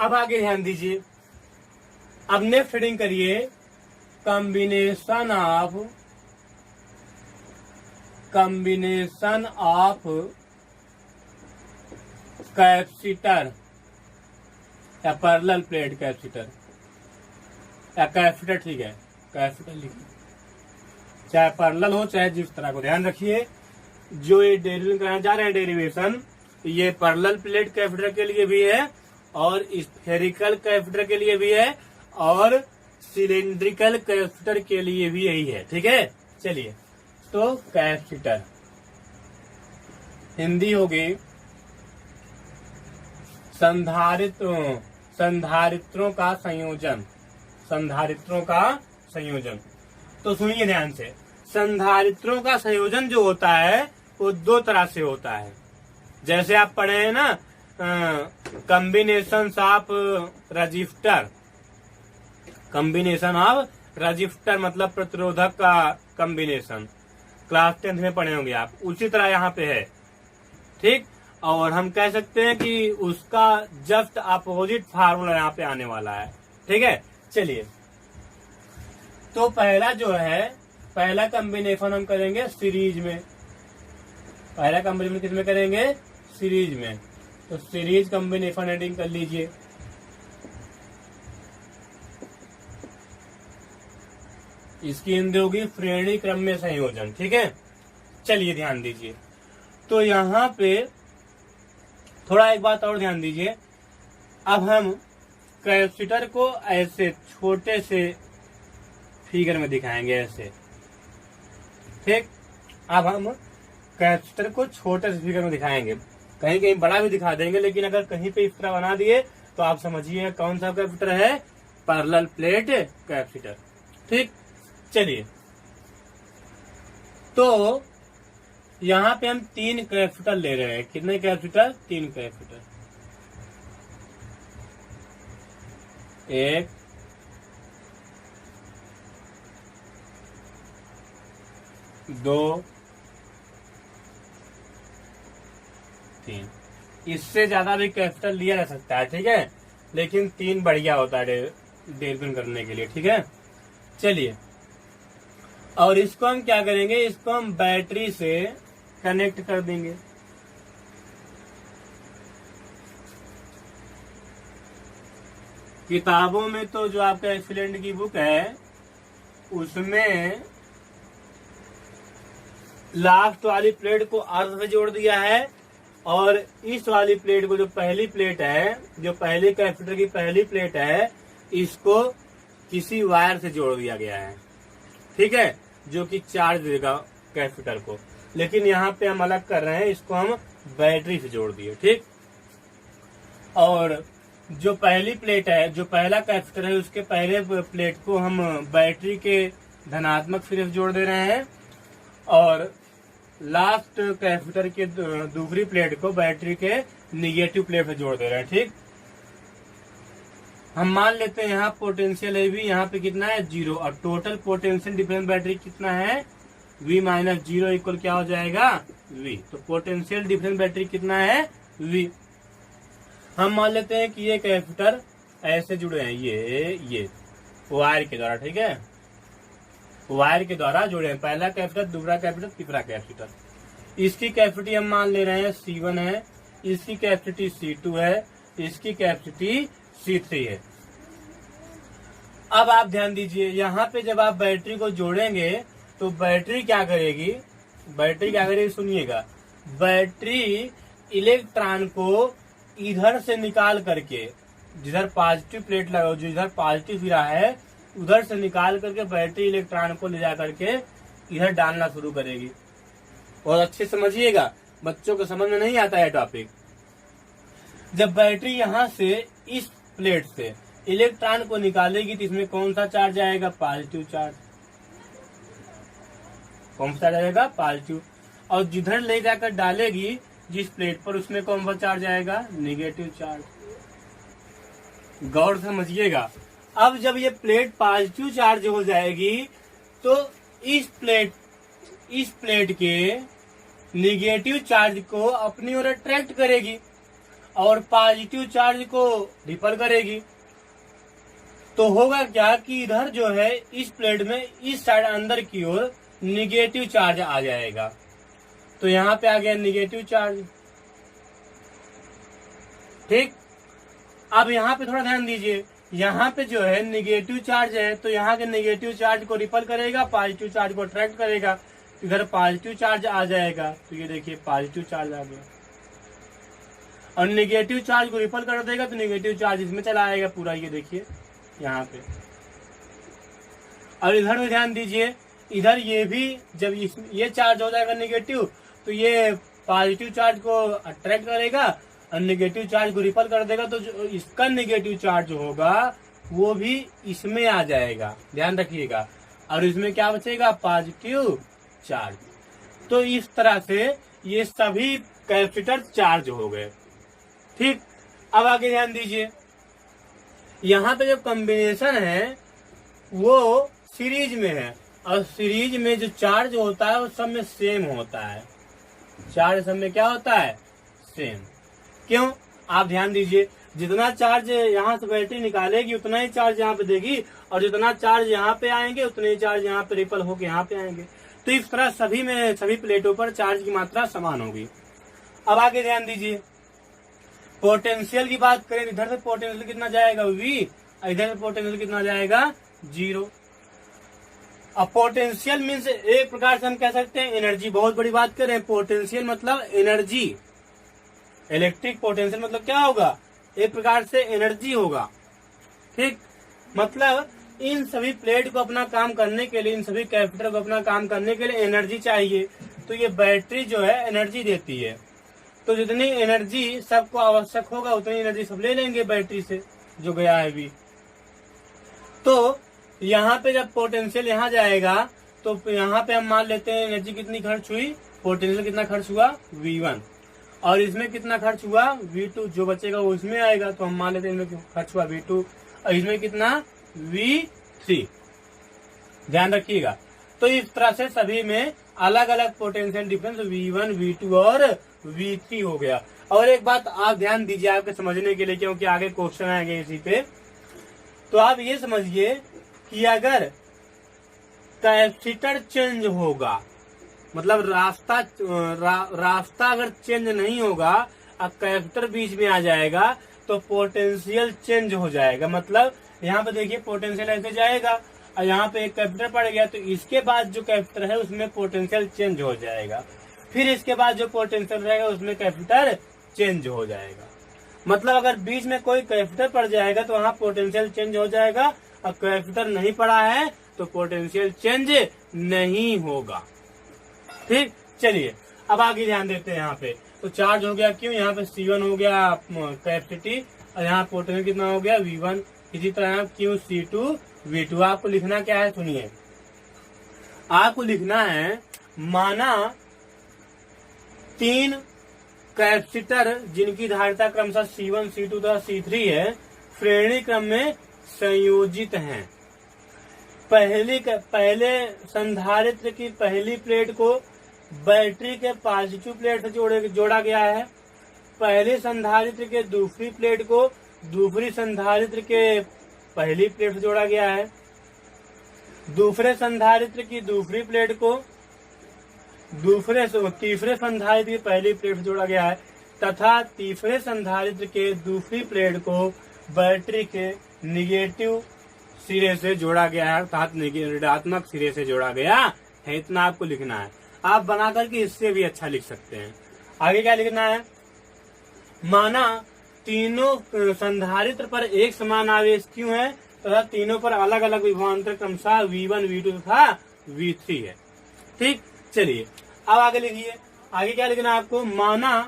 अब आगे ध्यान दीजिए, अब नेक्स्ट हेडिंग करिए कॉम्बिनेशन ऑफ कैपेसिटर या पैरेलल प्लेट कैपेसिटर या कैपेसिटर, ठीक है कैपेसिटर लिखिए, चाहे पैरेलल हो चाहे जिस तरह को। ध्यान रखिए जो ये डेरिवेशन कराने जा रहे हैं डेरिवेशन, ये पैरेलल प्लेट कैपेसिटर के लिए भी है और स्फेरिकल कैपेसिटर के लिए भी है और सिलेंड्रिकल कैपेसिटर के लिए भी यही है, ठीक है। चलिए तो कैपेसिटर हिंदी होगी संधारित्रों का संयोजन। तो सुनिए ध्यान से, संधारित्रों का संयोजन जो होता है वो दो तरह से होता है। जैसे आप पढ़े हैं ना कॉम्बिनेशन ऑफ रजिस्टर मतलब प्रतिरोधक का कॉम्बिनेशन, क्लास 10th में पढ़े होंगे आप, उसी तरह यहाँ पे है, ठीक। और हम कह सकते हैं कि उसका जस्ट अपोजिट फार्मूला यहाँ पे आने वाला है, ठीक है। चलिए तो पहला जो है, पहला कॉम्बिनेशन हम करेंगे सीरीज में। पहला कॉम्बिनेशन किस में करेंगे? सीरीज में। तो सीरीज कॉम्बिनेशन हेडिंग कर लीजिए। इसकी हिंदी होगी श्रेणी क्रम में संयोजन, ठीक है। चलिए ध्यान दीजिए, तो यहाँ पे थोड़ा एक बात और ध्यान दीजिए। अब हम कैपेसिटर को ऐसे छोटे से फिगर में दिखाएंगे, ऐसे, ठीक। अब हम कैपेसिटर को छोटे से फिगर में दिखाएंगे, कहीं कहीं बड़ा भी दिखा देंगे, लेकिन अगर कहीं पे इस तरह बना दिए तो आप समझिए कौन सा कैपेसिटर है, पैरेलल प्लेट कैपेसिटर, ठीक। चलिए तो यहाँ पे हम 3 कैपेसिटर ले रहे हैं। कितने कैपेसिटर? 3 कैपेसिटर। 1 2 3। इससे ज्यादा भी कैपेसिटर लिया जा सकता है, ठीक है, लेकिन 3 बढ़िया होता है डेरिवेशन करने के लिए, ठीक है। चलिए और इसको हम क्या करेंगे, इसको हम बैटरी से कनेक्ट कर देंगे। किताबों में तो जो आपका एक्सीलेंट की बुक है उसमें लास्ट वाली प्लेट को अर्थ से जोड़ दिया है और इस वाली प्लेट को, जो पहली प्लेट है, जो पहली कैपेसिटर की पहली प्लेट है, इसको किसी वायर से जोड़ दिया गया है, ठीक है, जो कि चार्ज देगा कैपेसिटर को। लेकिन यहाँ पे हम अलग कर रहे हैं, इसको हम बैटरी से जोड़ दिए, ठीक। और जो पहली प्लेट है, जो पहला कैपेसिटर है, उसके पहले प्लेट को हम बैटरी के धनात्मक सिरे से जोड़ दे रहे हैं और लास्ट कैपेसिटर के दूसरी प्लेट को बैटरी के निगेटिव प्लेट से जोड़ दे रहे हैं, ठीक। हम मान लेते हैं यहाँ पोटेंशियल है भी, यहाँ पे कितना है 0, और टोटल पोटेंशियल डिफरेंस बैटरी कितना है V माइनस 0 इक्वल क्या हो जाएगा V। तो पोटेंशियल डिफरेंस बैटरी कितना है V। हम मान लेते हैं कि ये कैपेसिटर ऐसे जुड़े हैं, ये वायर के द्वारा, ठीक है, वायर के द्वारा जुड़े हैं, पहला कैपेसिटर, दूसरा कैपेसिटर, तीसरा कैपेसिटर। इसकी कैपेसिटी हम मान ले रहे हैं C1 है, इसकी कैपेसिटी C2 है, इसकी कैपेसिटी C3 है। अब आप ध्यान दीजिए, यहाँ पे जब आप बैटरी को जोड़ेंगे तो बैटरी क्या करेगी, सुनिएगा, बैटरी इलेक्ट्रॉन को इधर से निकाल करके, जिधर पॉजिटिव प्लेट लगा, जिधर पॉजिटिव सिरा है, उधर से निकाल करके बैटरी इलेक्ट्रॉन को ले जा करके इधर डालना शुरू करेगी। और अच्छे समझिएगा, बच्चों को समझ में नहीं आता है टॉपिक। जब बैटरी यहाँ से इस प्लेट से इलेक्ट्रॉन को निकालेगी तो इसमें कौन सा चार्ज आएगा, पॉजिटिव चार्ज। कौन सा चार्ज आएगा, पॉजिटिव। और जिधर ले जाकर डालेगी जिस प्लेट पर, उसमें कौन सा चार्ज आएगा, नेगेटिव चार्ज। गौर समझिएगा। अब जब ये प्लेट पॉजिटिव चार्ज हो जाएगी तो इस प्लेट के निगेटिव चार्ज को अपनी ओर अट्रैक्ट करेगी और पॉजिटिव चार्ज को रिपल करेगी। तो होगा क्या कि इधर जो है इस प्लेट में इस साइड अंदर की ओर निगेटिव चार्ज आ जाएगा। तो यहाँ पे आ गया निगेटिव चार्ज। ठीक, अब यहाँ पे थोड़ा ध्यान दीजिए, यहाँ पे जो है निगेटिव चार्ज है तो यहाँ के निगेटिव चार्ज को रिपल करेगा, पॉजिटिव चार्ज को अट्रैक्ट करेगा। इधर पॉजिटिव चार्ज आ जाएगा, तो ये देखिए पॉजिटिव चार्ज आ गया, और निगेटिव चार्ज को रिपल कर देगा तो निगेटिव चार्ज इसमें चला आएगा पूरा, ये देखिए यहाँ पे। और इधर भी ध्यान दीजिए, इधर ये भी जब ये चार्ज हो जाएगा निगेटिव तो ये पॉजिटिव चार्ज को अट्रैक्ट करेगा और निगेटिव चार्ज को रिपल कर देगा, तो जो इसका निगेटिव चार्ज होगा वो भी इसमें आ जाएगा, ध्यान रखिएगा। और इसमें क्या बचेगा, पॉजिटिव चार्ज। तो इस तरह से ये सभी कैपेसिटर चार्ज हो गए। ठीक, अब आगे ध्यान दीजिए, यहाँ पे जो कॉम्बिनेशन है वो सीरीज में है, और सीरीज में जो चार्ज होता है वो सब में सेम होता है। चार्ज सब में क्या होता है, सेम। क्यों, आप ध्यान दीजिए, जितना चार्ज यहाँ से बैटरी निकालेगी उतना ही चार्ज यहाँ पे देगी, और जितना चार्ज यहाँ पे आएंगे उतने ही चार्ज यहाँ पे रिपल होके यहाँ पे आएंगे। तो इस तरह सभी प्लेटों पर चार्ज की मात्रा समान होगी। अब आगे ध्यान दीजिए, पोटेंशियल की बात करें, इधर से पोटेंशियल कितना जाएगा V, इधर से पोटेंशियल कितना जाएगा 0। अब पोटेंशियल मीन्स एक प्रकार से हम कह सकते हैं एनर्जी। बहुत बड़ी बात करें, पोटेंशियल मतलब एनर्जी। इलेक्ट्रिक पोटेंशियल मतलब क्या होगा, एक प्रकार से एनर्जी होगा। ठीक, मतलब इन सभी प्लेट को अपना काम करने के लिए, इन सभी कैपेसिटर को अपना काम करने के लिए एनर्जी चाहिए। तो ये बैटरी जो है एनर्जी देती है, तो जितनी एनर्जी सबको आवश्यक होगा उतनी एनर्जी सब ले लेंगे बैटरी से जो गया है अभी। तो यहाँ पे जब पोटेंशियल यहाँ जाएगा तो यहाँ पे हम मान लेते हैं एनर्जी कितनी खर्च हुई, पोटेंशियल कितना खर्च हुआ V1, और इसमें कितना खर्च हुआ V2, जो बचेगा वो इसमें आएगा। तो हम मान लेते हैं इसमें खर्च हुआ V2 और इसमें कितना V3, ध्यान रखिएगा। तो इस तरह से सभी में अलग अलग पोटेंशियल डिफरेंस V1, V2 और V3 हो गया। और एक बात आप ध्यान दीजिए आपके समझने के लिए, क्योंकि आगे क्वेश्चन आएंगे इसी पे। तो आप ये समझिए कि अगर कैपेसिटर चेंज होगा, मतलब रास्ता अगर चेंज नहीं होगा और कैपेसिटर बीच में आ जाएगा तो पोटेंशियल चेंज हो जाएगा। मतलब यहाँ पे देखिए पोटेंशियल ऐसे जाएगा और यहाँ पे एक कैपेसिटर पड़ गया, तो इसके बाद जो कैपेसिटर है उसमें पोटेंशियल चेंज हो जाएगा। फिर इसके बाद जो पोटेंशियल रहेगा उसमें कैपेसिटर चेंज हो जाएगा। मतलब अगर बीच में कोई कैपेसिटर पड़ जाएगा तो वहाँ पोटेंशियल चेंज हो जाएगा, और कैपेसिटर नहीं पड़ा है तो पोटेंशियल चेंज नहीं होगा। ठीक, चलिए अब आगे ध्यान देते हैं। यहाँ पे तो चार्ज हो गया, क्यों, यहाँ पे C1 हो गया कैपेसिटी, और यहाँ पोटेंशियल कितना हो गया V1। इसी तरह क्यों C2 V2। आपको लिखना क्या है, सुनिए, आपको लिखना है, माना 3 कैपेसिटर जिनकी धारिता क्रमशः C1, C2 तथा C3 है, श्रेणी क्रम में संयोजित हैं। पहले संधारित्र की पहली प्लेट को बैटरी के पॉजिटिव प्लेट से जोड़ा गया है। पहले संधारित्र के दूसरी प्लेट को दूसरी संधारित्र के पहली प्लेट से जोड़ा गया है। दूसरे संधारित्र की दूसरी प्लेट को तीसरे संधारित्र की पहली प्लेट से जोड़ा गया है, तथा तीसरे संधारित्र के दूसरी प्लेट को बैटरी के निगेटिव सिरे से जोड़ा गया है, अर्थात ऋणात्मक सिरे से जोड़ा गया है। इतना आपको लिखना है। आप बना करके इससे भी अच्छा लिख सकते हैं। आगे क्या लिखना है, माना तीनों संधारित्र पर एक समान आवेश क्यों है तथा तीनों पर अलग अलग विभवांतर क्रमशः V1, V2 तथा V3 है। ठीक, चलिए अब आगे लिखिए। आगे क्या लिखना है आपको, माना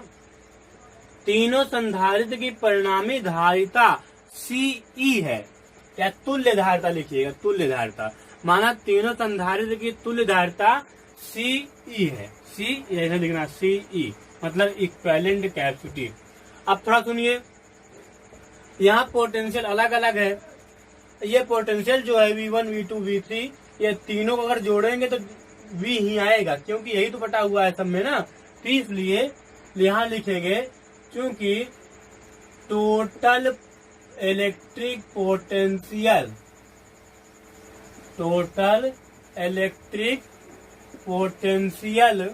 तीनों संधारित्र की परिणामी धारिता CE है, या तुल्य धारिता लिखिएगा, तुल्य धारिता। माना तीनों संधारित्र की तुल्य धारिता CE है, C ऐसे लिखना CE मतलब इक्विवेलेंट कैपेसिटी। अब थोड़ा सुनिए, यहाँ पोटेंशियल अलग अलग है। ये पोटेंशियल जो है V1, V2, V3, ये तीनों को अगर जोड़ेंगे तो V ही आएगा, क्योंकि यही तो बटा हुआ है सब में ना। तो इसलिए यहाँ लिखेंगे, क्योंकि total electric potential, total electric potential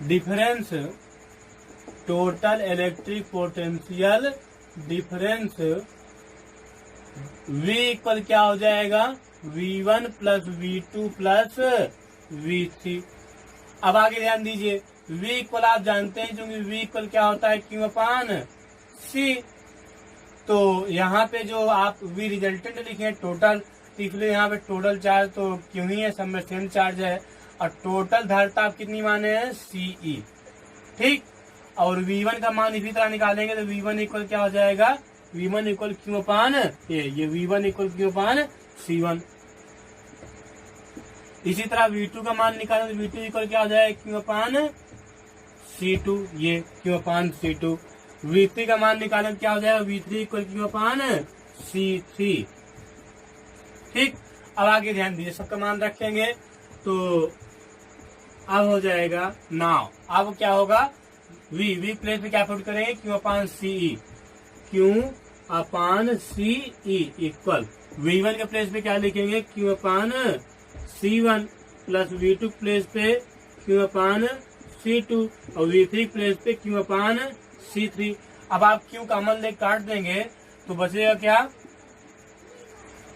difference, total electric potential difference V equal क्या हो जाएगा, V1 plus V2 plus V3। अब आगे ध्यान दीजिए, V इक्वल आप जानते हैं क्योंकि V इक्वल क्या होता है, Q अपान C। तो यहाँ पे जो आप V रिजल्टेंट लिखे टोटल, इसलिए यहाँ पे टोटल चार्ज तो क्यों ही है, सब में सेम चार्ज है, और टोटल धारिता आप कितनी माने हैं, CE। ठीक, और V1 का मान इसी तरह निकालेंगे तो V1 इक्वल क्या हो जाएगा, V1 इक्वल Q अपान ये V1 इक्वल Q अपान C1। इसी तरह V2 का मान निकालें तो V2 इक्वल क्या हो जाएगा, Q अपान C2, ये Q अपान C2। V3 का मान निकालें तो क्या हो जाएगा, V3 इक्वल Q अपान C3। ठीक, अब आगे ध्यान दीजिए, सबका मान रखेंगे तो अब हो जाएगा नाउ, अब क्या होगा, V प्लेस पे क्या पुट करेंगे, Q अपान CE, Q अपान CE इक्वल V1 के प्लेस पे क्या लिखेंगे, Q अपान C1 प्लस V2 प्लेस पे Q अपान C2 और V3 प्लेस पे Q अपान C3। अब आप Q कॉमन ले काट देंगे तो बचेगा क्या,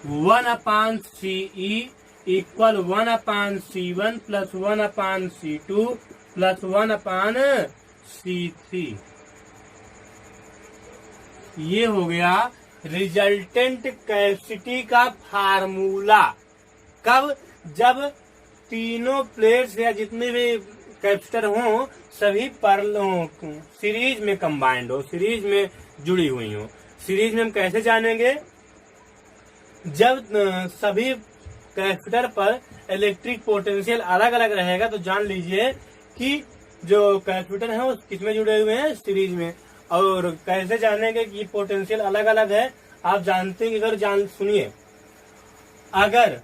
1 अपान CE इक्वल 1 अपान C1 प्लस 1 अपान C2 प्लस 1 अपान C3। ये हो गया रिजल्टेंट कैपेसिटी का फार्मूला। कब, जब तीनों प्लेट्स या जितने भी कैपेसिटर हों सभी सीरीज में कंबाइंड हो, सीरीज में जुड़ी हुई हो। सीरीज में हम कैसे जानेंगे, जब सभी कैपेसिटर पर इलेक्ट्रिक पोटेंशियल अलग अलग रहेगा तो जान लीजिए कि जो कैपेसिटर है वो किसमें जुड़े हुए हैं, सीरीज में। और कैसे जानेंगे कि पोटेंशियल अलग अलग है, आप जानते हैं, अगर सुनिए, अगर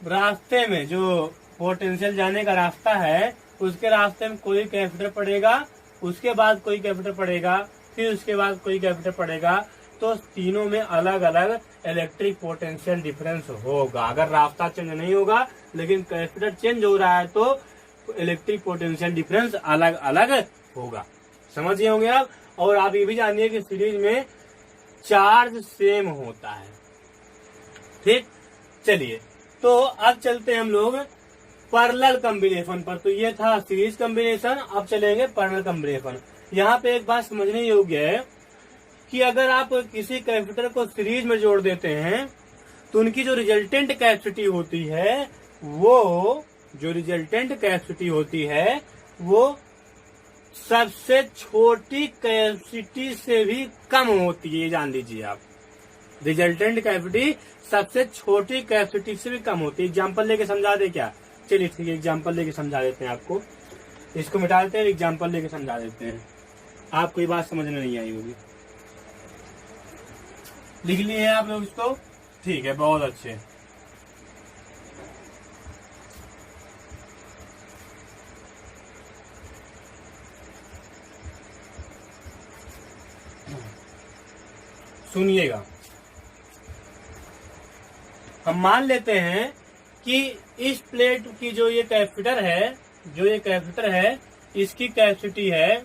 रास्ते में जो पोटेंशियल जाने का रास्ता है उसके रास्ते में कोई कैपेसिटर पड़ेगा, उसके बाद कोई कैपेसिटर पड़ेगा, फिर उसके बाद कोई कैपेसिटर पड़ेगा, तो तीनों में अलग अलग इलेक्ट्रिक पोटेंशियल डिफरेंस होगा। अगर रास्ता चेंज नहीं होगा लेकिन कैपेसिटर चेंज हो रहा है तो इलेक्ट्रिक पोटेंशियल डिफरेंस अलग अलग होगा। समझिए होंगे आप। और आप ये भी जानिए कि सीरीज में चार्ज सेम होता है। ठीक, चलिए तो अब चलते हैं हम लोग पैरेलल कॉम्बिनेशन पर। तो ये था सीरीज कॉम्बिनेशन, अब चलेंगे पैरेलल कॉम्बिनेशन। यहाँ पे एक बात समझने योग्य है कि अगर आप किसी कैपेसिटर को सीरीज में जोड़ देते हैं तो उनकी जो रिजल्टेंट कैपेसिटी होती है वो सबसे छोटी कैपेसिटी से भी कम होती है, ये जान लीजिए आप। रिजल्टेंट कैपेसिटी सबसे छोटी कैपेसिटी से भी कम होती है। एग्जाम्पल लेके समझा दे क्या, चलिए ठीक है, एग्जाम्पल लेके समझा देते हैं आपको। इसको मिटा देते हैं, एग्जाम्पल लेके समझा देते हैं। आपको ये बात समझ में नहीं आई होगी, लिख लिए हैं आप लोग इसको, ठीक है, बहुत अच्छे। सुनिएगा, हम मान लेते हैं कि इस प्लेट की जो ये कैपेसिटर है इसकी कैपेसिटी है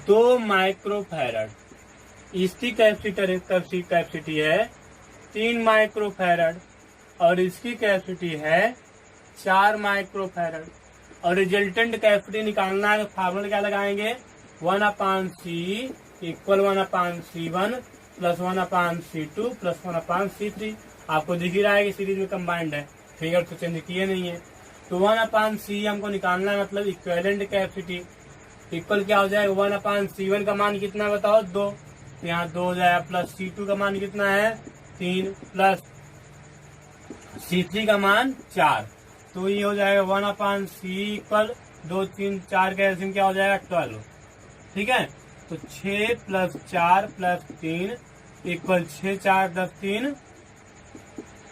2 माइक्रोफैरड, इसकी कैपेसिटी है 3 माइक्रोफैरड और इसकी कैपेसिटी है 4 माइक्रोफैरड। और रिजल्टेंट कैपेसिटी निकालना है, फार्मूला क्या लगाएंगे, 1/C equal 1/C1 plus 1/C2 plus 1/C3। आपको दिख ही रहा है कि सीरीज में कंबाइंड है, फिगर तो चेंज किए नहीं है। तो 1/C हमको निकालना है, मतलब इक्विवेलेंट कैपेसिटी इक्वल क्या हो जाएगा, 1/C1 का मान कितना बताओ, 2, यहाँ 2 हो जाएगा, प्लस C2 का मान कितना है 3, प्लस C3 का मान 4। तो ये हो जाएगा 1/C इक्वल 2, 3, 4 का एल्सियम क्या हो जाएगा 12। ठीक है, तो 6 प्लस 4 प्लस 3 इक्वल 6, 4, 10, 3,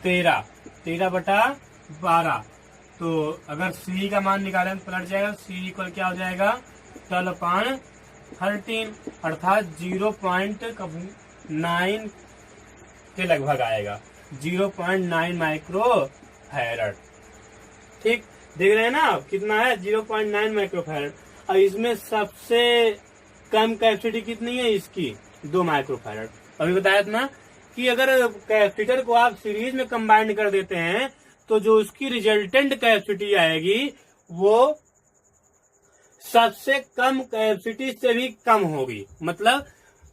13, 13/12 तो अगर C का मान निकालें तो पलट जाएगा, C इक्वल क्या हो जाएगा 12/13 अर्थात 0.9 के लगभग आएगा, 0.9 माइक्रो फैरड। ठीक, देख रहे हैं ना आप कितना है, 0.9 माइक्रो फैरड। और इसमें सबसे कम कैपेसिटी कितनी है इसकी, 2 माइक्रो फैरड। अभी बताया था ना कि अगर कैपेसिटर को आप सीरीज में कंबाइन कर देते हैं तो जो उसकी रिजल्टेंट कैपेसिटी आएगी वो सबसे कम कैपेसिटी से भी कम होगी। मतलब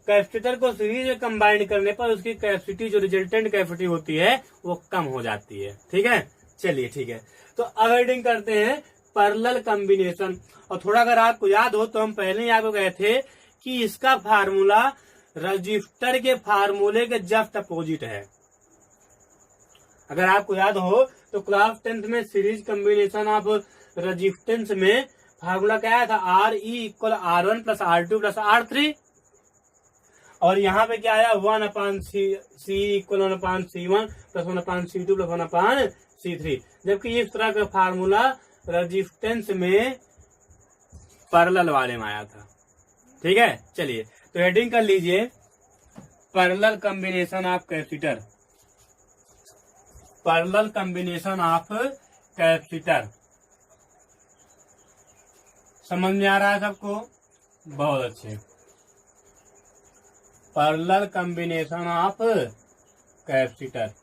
कैपेसिटर को सीरीज में कंबाइन करने पर उसकी कैपेसिटी, जो रिजल्टेंट कैपेसिटी होती है, वो कम हो जाती है। ठीक है, चलिए ठीक है। तो अब हेडिंग करते हैं पैरेलल कॉम्बिनेशन। और थोड़ा अगर आपको याद हो तो हम पहले ही आपको कहे थे कि इसका फार्मूला रजिस्टर के फार्मूले के जस्ट अपोजिट है। अगर आपको याद हो तो क्लास 10th में सीरीज कॉम्बिनेशन ऑफ रेजिस्टेंस में फार्मूला क्या आया था, RE equal R1 plus R2 plus R3। और यहाँ पे क्या आया, 1/C equal 1/C1 plus 1/C2 plus 1/C3। जबकि इस तरह का फार्मूला रेजिस्टेंस में पैरेलल वाले में आया था। ठीक है, चलिए तो हेडिंग कर लीजिए parallel combination of capacitor. Parallel combination of capacitor समझ में आ रहा है सबको? बहुत अच्छे। Parallel combination of capacitor.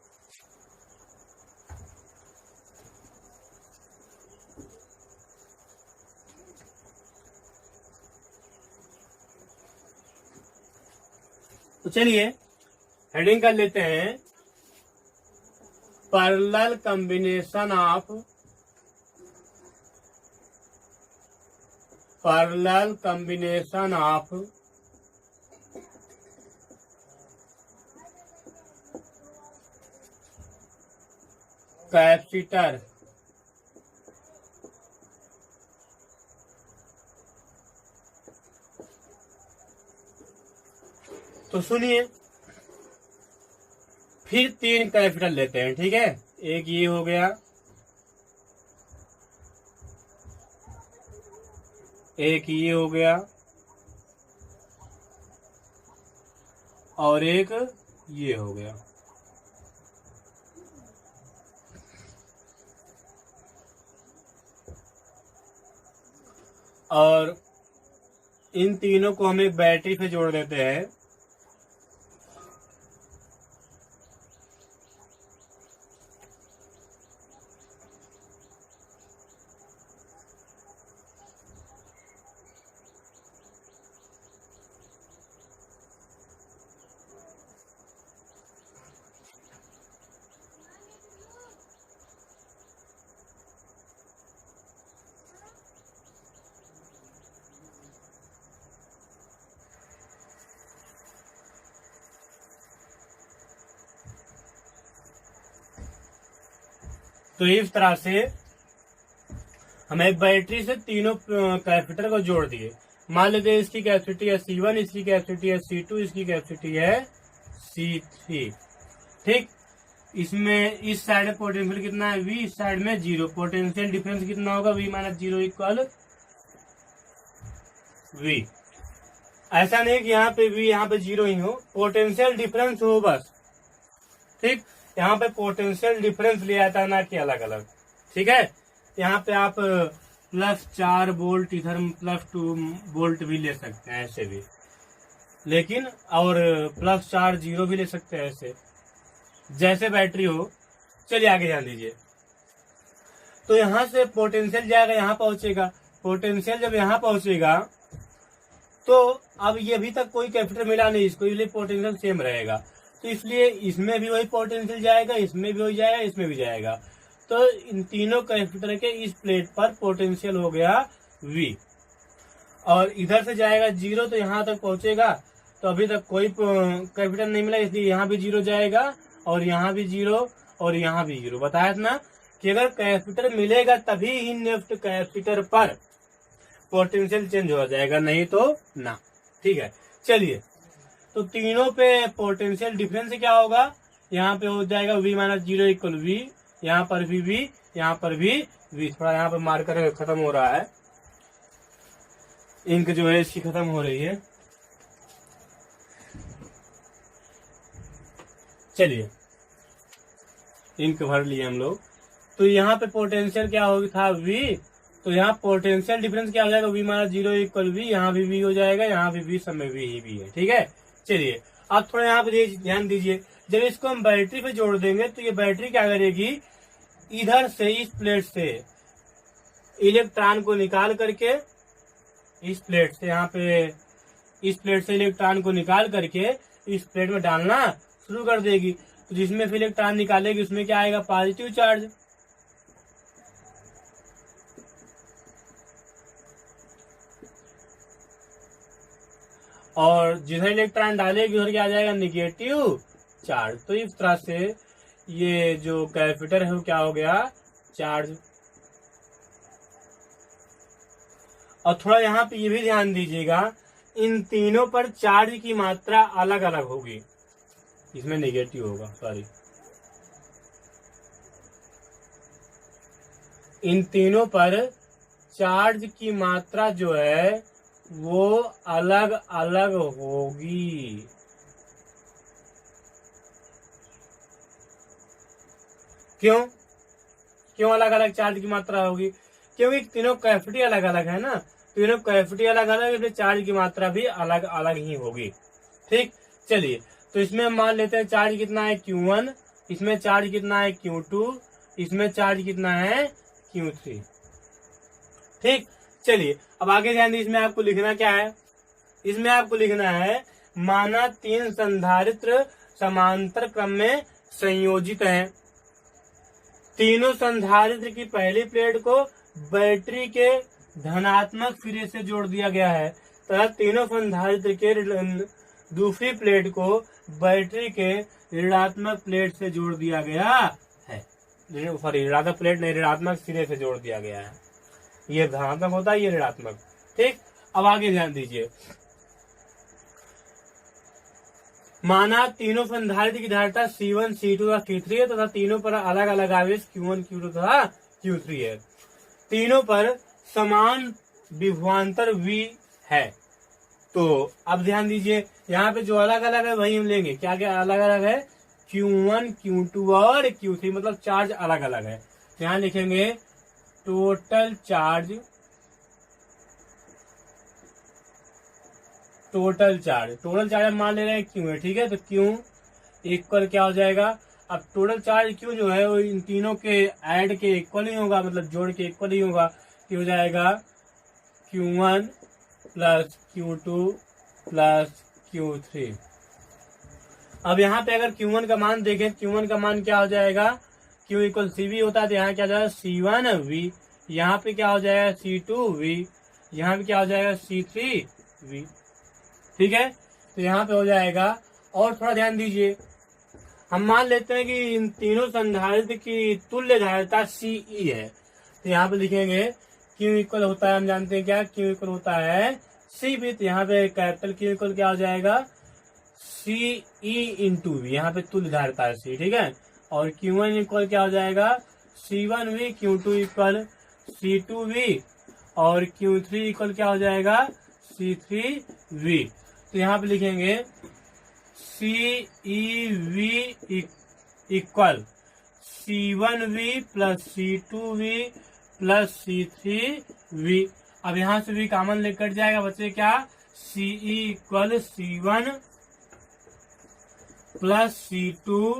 तो चलिए हेडिंग कर लेते हैं पैरेलल कॉम्बिनेशन ऑफ कैपेसिटर। तो सुनिए, फिर 3 कैपेसिटर लेते हैं। ठीक है, एक ये हो गया, एक ये हो गया, और एक ये हो गया। और इन तीनों को हम एक बैटरी पे जोड़ देते हैं। तो इस तरह से हम एक बैटरी से तीनों कैपेसिटर को जोड़ दिए। मान लेते हैं इसकी कैपेसिटी है C1, इसकी कैपेसिटी है C2, इसकी कैपेसिटी है C3। ठीक, इसमें इस साइड में पोटेंशियल कितना है V, इस साइड में 0। पोटेंशियल डिफरेंस कितना होगा, V माइनस 0 इक्वल V। ऐसा नहीं कि यहाँ पे V यहाँ पे 0 ही हो, पोटेंशियल डिफरेंस हो बस। ठीक, यहाँ पे पोटेंशियल डिफरेंस लिया जाता है, ना कि अलग अलग। ठीक है, यहाँ पे आप +4 वोल्ट, इधर +2 वोल्ट भी ले सकते हैं ऐसे भी, लेकिन और +4 0 भी ले सकते हैं ऐसे, जैसे बैटरी हो। चलिए आगे ध्यान दीजिए। तो यहाँ से पोटेंशियल जाएगा, यहाँ पहुंचेगा। पोटेंशियल जब यहाँ पहुंचेगा तो अब ये अभी तक कोई कैपेसिटर मिला नहीं इसको, इसलिए पोटेंशियल सेम रहेगा। तो इसलिए इसमें भी वही पोटेंशियल जाएगा, इसमें भी वही जाएगा, इसमें भी जाएगा। तो इन तीनों कैपेसिटर के इस प्लेट पर पोटेंशियल हो गया V। और इधर से जाएगा 0, तो यहाँ तक पहुंचेगा। तो अभी तक कोई कैपेसिटर नहीं मिला, इसलिए यहाँ भी 0 जाएगा, और यहाँ भी 0, और यहाँ भी 0। बताया था ना कि अगर कैपेसिटर मिलेगा तभी ही नेक्स्ट कैपेसिटर पर पोटेंशियल चेंज हो जाएगा, नहीं तो ना। ठीक है, चलिए तो तीनों पे पोटेंशियल डिफरेंस क्या होगा, यहाँ पे हो जाएगा V माइनस 0 इक्वल V, यहाँ पर भी V, यहाँ पर भी वी। थोड़ा यहाँ पे मार्कर खत्म हो रहा है, इंक जो है इसकी खत्म हो रही है। चलिए इंक भर लिए हम लोग। तो यहाँ पे पोटेंशियल क्या हो था वी, तो यहाँ पोटेंशियल डिफरेंस क्या हो जाएगा, वी माइनस 0 इक्वल वी। यहाँ भी वी हो जाएगा, यहाँ भी वी, सब में वी ही वी है। ठीक है, चलिए अब थोड़ा यहाँ पे ध्यान दीजिए, जब इसको हम बैटरी पे जोड़ देंगे तो ये बैटरी क्या करेगी, इधर से इस प्लेट से इलेक्ट्रॉन को निकाल करके, इस प्लेट से यहाँ पे इस प्लेट से इलेक्ट्रॉन को निकाल करके इस प्लेट में डालना शुरू कर देगी। तो जिसमें फिर इलेक्ट्रॉन निकालेगी उसमें क्या आएगा, पॉजिटिव चार्ज। और जिधर इलेक्ट्रॉन डालेगी उधर क्या आ जाएगा, निगेटिव चार्ज। तो इस तरह से ये जो कैपेसिटर है वो क्या हो गया, चार्ज। और थोड़ा यहाँ पे ये भी ध्यान दीजिएगा, इन तीनों पर चार्ज की मात्रा अलग अलग होगी। इसमें नेगेटिव होगा, सॉरी, इन तीनों पर चार्ज की मात्रा जो है वो अलग अलग होगी। क्यों क्यों अलग अलग चार्ज की मात्रा होगी, क्योंकि तीनों कैपेसिटी अलग अलग है ना, तीनों कैपेसिटी अलग अलग, इसलिए चार्ज की मात्रा भी अलग अलग ही होगी। ठीक, चलिए तो इसमें हम मान लेते हैं चार्ज कितना है Q1, इसमें चार्ज कितना है Q2, इसमें चार्ज कितना है Q3। ठीक, चलिए अब आगे ध्यान दीजिए, इसमें आपको लिखना क्या है, इसमें आपको लिखना है माना 3 संधारित्र समांतर क्रम में संयोजित हैं। तीनों संधारित्र की पहली प्लेट को बैटरी के धनात्मक सिरे से जोड़ दिया गया है तथा तीनों संधारित्र के दूसरी प्लेट को बैटरी के ऋणात्मक प्लेट से जोड़ दिया गया है। सॉरी, ऋणात्मक प्लेट नहीं, ऋणात्मक सिरे से जोड़ दिया गया है। ये धनात्मक होता है, ये ऋणात्मक। ठीक, अब आगे ध्यान दीजिए, माना तीनों संधारित्र की धारिता C1, C2 तथा C3 है तथा तीनों पर अलग अलग आवेश Q1, Q2 तथा Q3 है। तीनों पर समान विभवांतर V है। तो अब ध्यान दीजिए, यहाँ पे जो अलग अलग है वही हम लेंगे। क्या क्या अलग अलग है, Q1, Q2 और Q3, मतलब चार्ज अलग अलग है। यहाँ लिखेंगे टोटल चार्ज, टोटल चार्ज हम मान ले रहे हैं Q है। ठीक है, तो Q इक्वल क्या हो जाएगा, अब टोटल चार्ज Q जो है वो इन तीनों के ऐड के इक्वल ही होगा, मतलब जोड़ के इक्वल ही होगा। कि हो जाएगा Q1 plus Q2 plus Q3। अब यहाँ पे अगर Q1 का मान देखें, Q1 का मान क्या हो जाएगा, Q इक्वल CV होता है, तो यहाँ क्या हो जाएगा C1V, यहाँ पे क्या हो जाएगा C2V, यहाँ पे क्या हो जाएगा C3V। ठीक है, तो यहाँ पे हो जाएगा। और थोड़ा ध्यान दीजिए, हम मान लेते हैं कि इन तीनों संधारित्र की तुल्य धारिता CE है, तो यहाँ पे लिखेंगे Q इक्वल होता है, हम जानते हैं क्या, Q इक्वल होता है CV। तो यहाँ पे कैपिटल Q इक्वल क्या हो जाएगा, CE इंटू V, यहाँ पे तुल्य धारिता है C। ठीक है, और Q1 इक्वल क्या हो जाएगा C1V, Q2 इक्वल C2V और Q3 इक्वल क्या हो जाएगा C3V। तो यहाँ पे लिखेंगे CEV equal C1V plus C2V plus C3V। अब यहाँ से भी कॉमन लेकर कट जाएगा, बच्चे क्या, CE equal C1 plus C2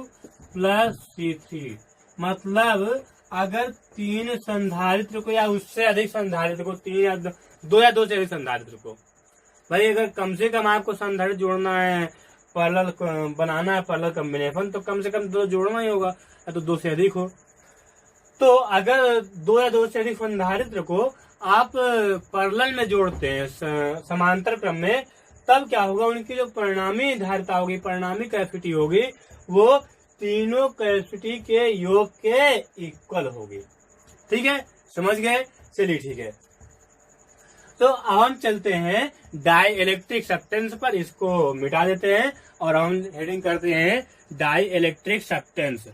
plus C3। मतलब अगर 3 संधारित्र को या उससे अधिक संधारित्र को, 3 या 2 या 2 से अधिक संधारित्र को, भाई अगर कम से कम आपको संधारित्र जोड़ना है, पैरेलल बनाना है, पैरेलल कॉम्बिनेशन, तो कम से कम 2 जोड़ना ही होगा, या तो 2 से अधिक हो। तो अगर 2 या 2 से अधिक संधारित्र को आप पैरेलल में जोड़ते हैं समांतर क्रम में, तब क्या होगा, उनकी जो परिणामी धारिता होगी, परिणामी कैपेसिटी होगी, वो तीनों कैपेसिटी के योग के इक्वल होगी। ठीक है, समझ गए, चलिए ठीक है। तो अब हम चलते हैं डाई इलेक्ट्रिक सब्सटेंस पर, इसको मिटा देते हैं और हम हेडिंग करते हैं डाई इलेक्ट्रिक सब्सटेंस।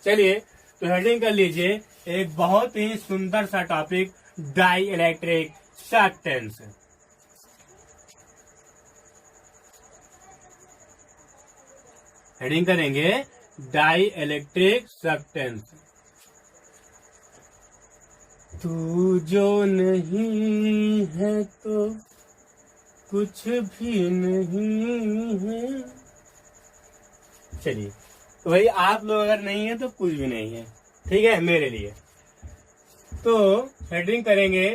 चलिए तो हेडिंग कर लीजिए एक बहुत ही सुंदर सा topic dielectric substance. Heading करेंगे डाई इलेक्ट्रिक सब्सटेंस। तू जो नहीं है तो कुछ भी नहीं है। चलिए, तो भाई आप लोग अगर नहीं है तो कुछ भी नहीं है, ठीक है मेरे लिए। तो हेडिंग करेंगे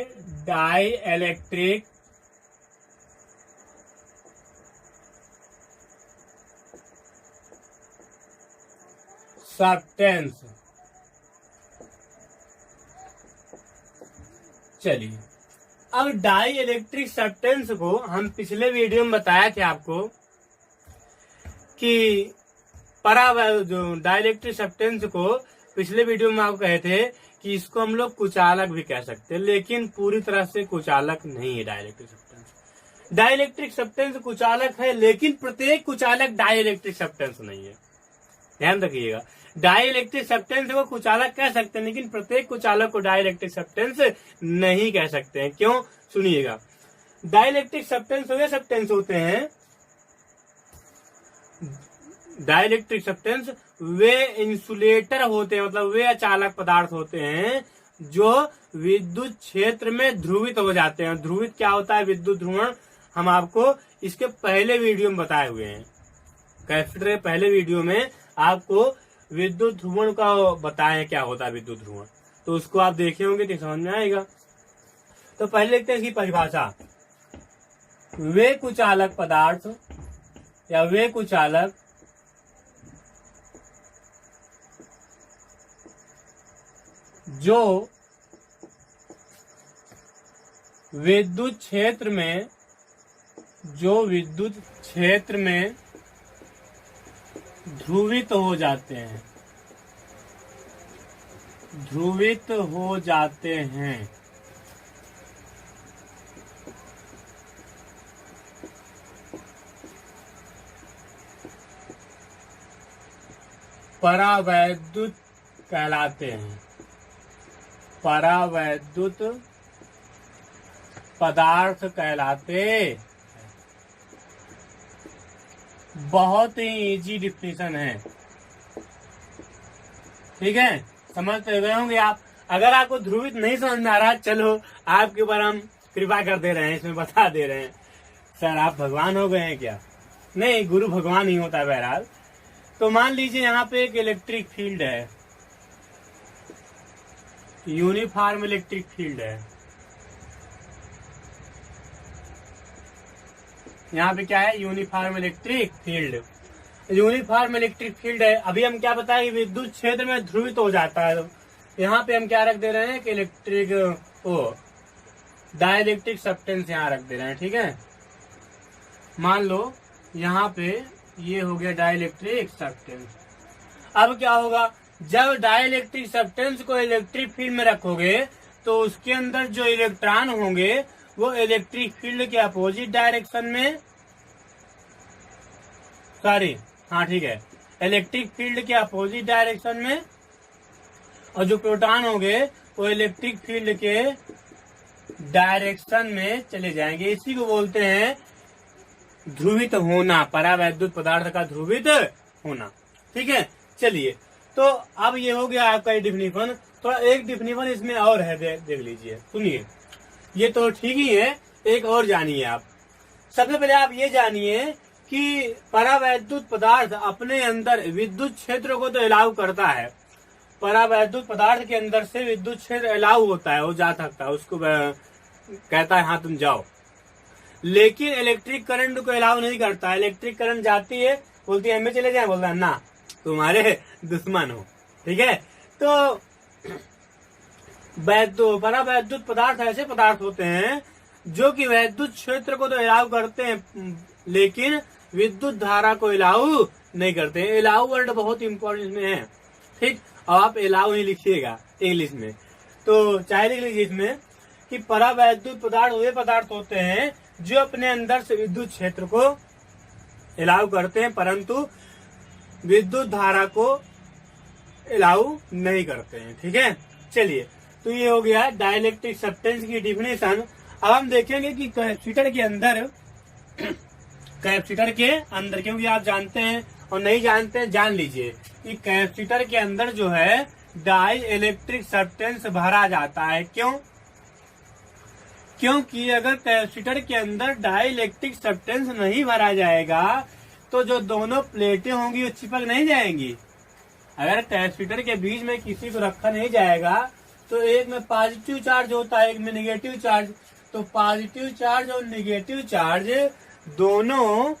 डाई इलेक्ट्रिक सब्सटेंस। चलिए, अब डाई इलेक्ट्रिक सब्सटेंस को हम पिछले वीडियो में बताया थे आपको कि जो डाई इलेक्ट्रिक सब्सटेंस को पिछले वीडियो में आपको कहे थे कि इसको हम लोग कुचालक भी कह सकते हैं, लेकिन पूरी तरह से कुचालक नहीं है dielectric substance. Dielectric substance कुचालक है, लेकिन प्रत्येक कुचालक डाई इलेक्ट्रिक सब्सटेंस नहीं है। ध्यान रखिएगा, डाई इलेक्ट्रिक सब्सटेंस को कुचालक कह सकते हैं, लेकिन प्रत्येक कुचालक को डाई इलेक्ट्रिक सब्सटेंस नहीं कह सकते हैं। क्यों? सुनिएगा। डाई इलेक्ट्रिक सब्सटेंस वे सब्सटेंस होते हैं, डाई इलेक्ट्रिक सब्सटेंस वे इंसुलेटर होते हैं, मतलब वे अचालक पदार्थ होते हैं जो विद्युत क्षेत्र में ध्रुवित हो जाते हैं। ध्रुवित क्या होता है? विद्युत ध्रुवण हम आपको इसके पहले वीडियो में बताए हुए हैं। कैपेसिटर के पहले वीडियो में आपको विद्युत ध्रुवण का बताएं क्या होता है विद्युत ध्रुवण, तो उसको आप देखे होंगे तो समझ में आएगा। तो पहले देखते हैं इसकी परिभाषा। वे कुचालक पदार्थ या वे कुचालक जो विद्युत क्षेत्र में ध्रुवित हो जाते हैं, परावैद्युत कहलाते हैं। परावैद्युत पदार्थ कहलाते। बहुत ही इजी डिफिनेशन है, ठीक है, समझते गए होंगे आप। अगर आपको ध्रुवित नहीं समझ में आ रहा, चलो आपके ऊपर हम कृपा कर दे रहे हैं, इसमें बता दे रहे हैं। सर आप भगवान हो गए हैं क्या? नहीं, गुरु भगवान ही होता है बहरहाल। तो मान लीजिए यहाँ पे एक इलेक्ट्रिक फील्ड है, यूनिफॉर्म इलेक्ट्रिक फील्ड है। यहाँ पे क्या है? Uniform electric field. Uniform electric field है। अभी हम क्या बताएं? विद्युत क्षेत्र में ध्रुवित हो जाता है। यहाँ पे हम क्या रख दे रहे हैं कि इलेक्ट्रिक डाई इलेक्ट्रिक सब्सटेंस यहाँ रख दे रहे हैं, ठीक है। मान लो यहाँ पे ये हो गया डाई इलेक्ट्रिक सब्सटेंस। अब क्या होगा? जब डाई इलेक्ट्रिक सब्सटेंस को इलेक्ट्रिक फील्ड में रखोगे तो उसके अंदर जो इलेक्ट्रॉन होंगे वो इलेक्ट्रिक फील्ड के अपोजिट डायरेक्शन में, ठीक है, इलेक्ट्रिक फील्ड के अपोजिट डायरेक्शन में, और जो प्रोटॉन होंगे वो इलेक्ट्रिक फील्ड के डायरेक्शन में चले जाएंगे। इसी को बोलते हैं ध्रुवित होना, परावैद्युत पदार्थ का ध्रुवित होना, ठीक है। चलिए, तो अब ये हो गया आपका डिफिनीशन। थोड़ा एक डिफिनीशन इसमें और है, देख लीजिए, सुनिए। ये तो ठीक ही है, एक और जानिए आप। सबसे पहले आप ये जानिए कि परावैद्युत पदार्थ अपने अंदर विद्युत क्षेत्र को तो अलाउ करता है। परावैद्युत पदार्थ के अंदर से विद्युत क्षेत्र अलाउ होता है, वो जा सकता है, उसको कहता है हाँ तुम जाओ। लेकिन इलेक्ट्रिक करंट को अलाउ नहीं करता। इलेक्ट्रिक करंट जाती है, बोलती है हमें चले जाए, बोलता है ना तुम्हारे दुश्मन हो, ठीक है। तो परावैद्युत पदार्थ ऐसे पदार्थ होते हैं जो कि विद्युत क्षेत्र को तो अलाउ करते हैं, लेकिन विद्युत धारा को अलाउ नहीं करते हैं। अलाउ वर्ड बहुत इंपॉर्टेंट में है, ठीक। और आप अलाउ ही लिखिएगा इंग्लिश में, तो चाहे लिख लीजिए इसमें कि परावैद्युत पदार्थ वे पदार्थ होते हैं जो अपने अंदर से विद्युत क्षेत्र को अलाउ करते हैं, परंतु विद्युत धारा को अलाउ नहीं करते हैं, ठीक है। चलिए, तो ये हो गया डाइलेक्ट्रिक सब्सटेंस की डिफिनेशन। अब हम देखेंगे कि कैपेसिटर के अंदर क्योंकि आप जानते हैं और नहीं जानते हैं जान लीजिए कि कैपेसिटर के अंदर जो है डाई इलेक्ट्रिक सब्सटेंस भरा जाता है। क्योंकि अगर कैपेसिटर के अंदर डाई इलेक्ट्रिक सब्सटेंस नहीं भरा जाएगा तो जो दोनों प्लेटें होंगी वो चिपक नहीं जाएंगी। अगर कैपेसिटर के बीच में किसी को रखा नहीं जाएगा तो एक में पॉजिटिव चार्ज होता है, एक में निगेटिव चार्ज। तो पॉजिटिव चार्ज और निगेटिव चार्ज दोनों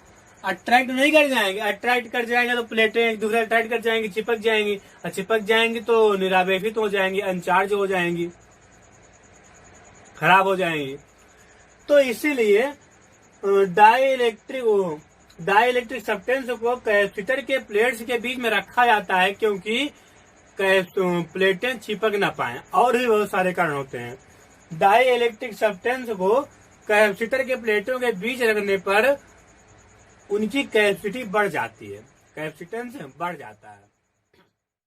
अट्रैक्ट नहीं कर जाएंगे। अट्रैक्ट कर जाएंगे तो प्लेटें एक दूसरे अट्रैक्ट कर जाएंगी, चिपक जाएंगी, और चिपक जाएंगी तो निरावेशित हो जाएंगी, अनचार्ज हो जाएंगी, खराब हो जाएंगी। तो इसीलिए डाइलेक्ट्रिक सब्सटेंस को कैपेसिटर के प्लेट्स के बीच में रखा जाता है क्योंकि प्लेटें चिपक ना पाए। और भी बहुत सारे कारण होते हैं। डाइलेक्ट्रिक सब्सटेंस को कैपेसिटर के प्लेटों के बीच रखने पर उनकी कैपेसिटी बढ़ जाती है, कैपेसिटेंस बढ़ जाता है।